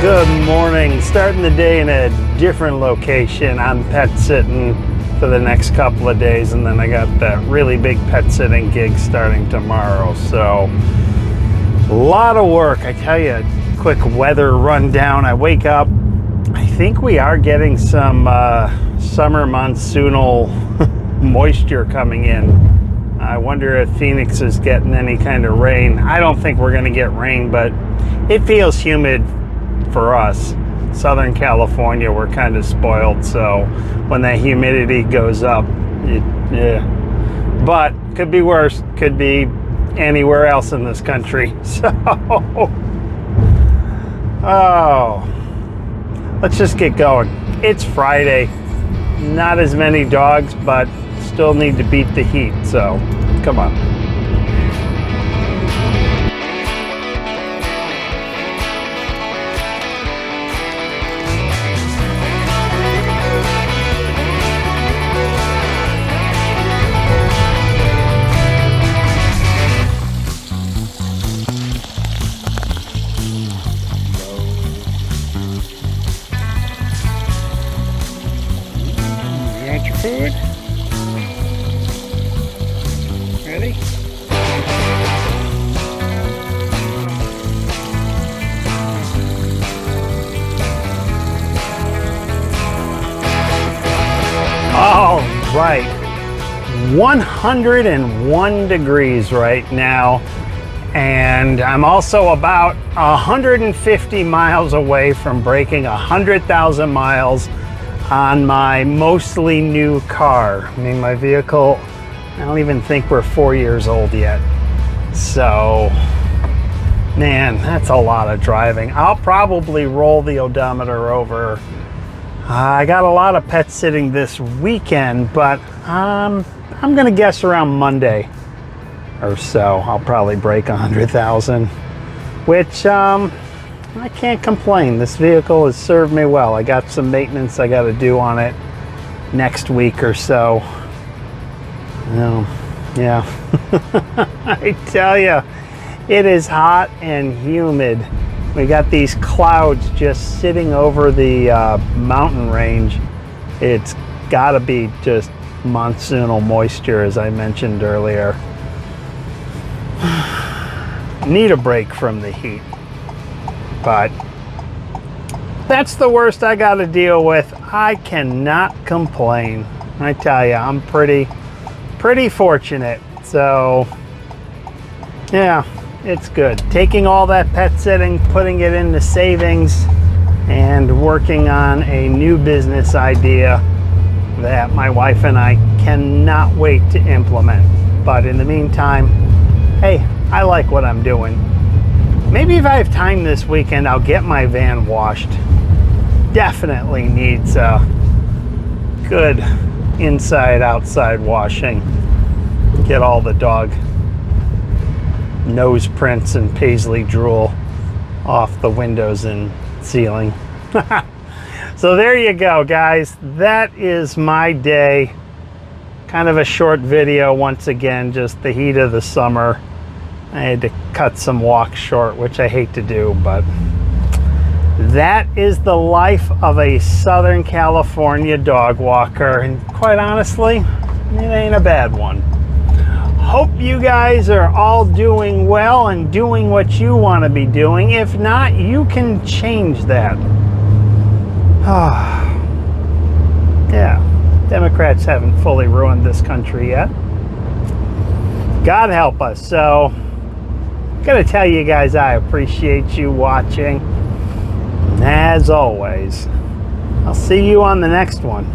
Good morning. Starting the day in a different location. I'm pet sitting for the next couple of days, and then I got that really big pet sitting gig starting tomorrow. So a lot of work. I tell you, quick weather rundown. I wake up. I think we are getting some summer monsoonal moisture coming in. I wonder if Phoenix is getting any kind of rain. I don't think we're going to get rain, but it feels humid for us. Southern California, we're kind of spoiled, so when that humidity goes up, but could be worse, could be anywhere else in this country. So let's just get going. It's Friday. Not as many dogs, but still need to beat the heat, so come on. Food. Ready? All right. 101 degrees right now, and I'm also about 150 miles away from breaking 100,000 miles on my mostly new car. I mean, my vehicle, I don't even think we're 4 years old yet. So, man, that's a lot of driving. I'll probably roll the odometer over. I got a lot of pet sitting this weekend, but I'm gonna guess around Monday or so, I'll probably break 100,000, which, I can't complain. This vehicle has served me well. I got some maintenance I got to do on it next week or so. Yeah. I tell you, it is hot and humid. We got these clouds just sitting over the mountain range. It's got to be just monsoonal moisture, as I mentioned earlier. Need a break from the heat. But that's the worst I got to deal with. I cannot complain. I tell you, I'm pretty fortunate. So yeah, it's good. Taking all that pet sitting, putting it into savings, and working on a new business idea that my wife and I cannot wait to implement. But in the meantime, hey, I like what I'm doing. Maybe if I have time this weekend, I'll get my van washed. Definitely needs a good inside-outside washing. Get all the dog nose prints and paisley drool off the windows and ceiling. So there you go, guys. That is my day. Kind of a short video once again, just the heat of the summer. I had to cut some walks short, which I hate to do, but that is the life of a Southern California dog walker, and quite honestly, it ain't a bad one. Hope you guys are all doing well and doing what you want to be doing. If not, you can change that. Yeah, Democrats haven't fully ruined this country yet. God help us. So gotta tell you guys, I appreciate you watching. As always, I'll see you on the next one.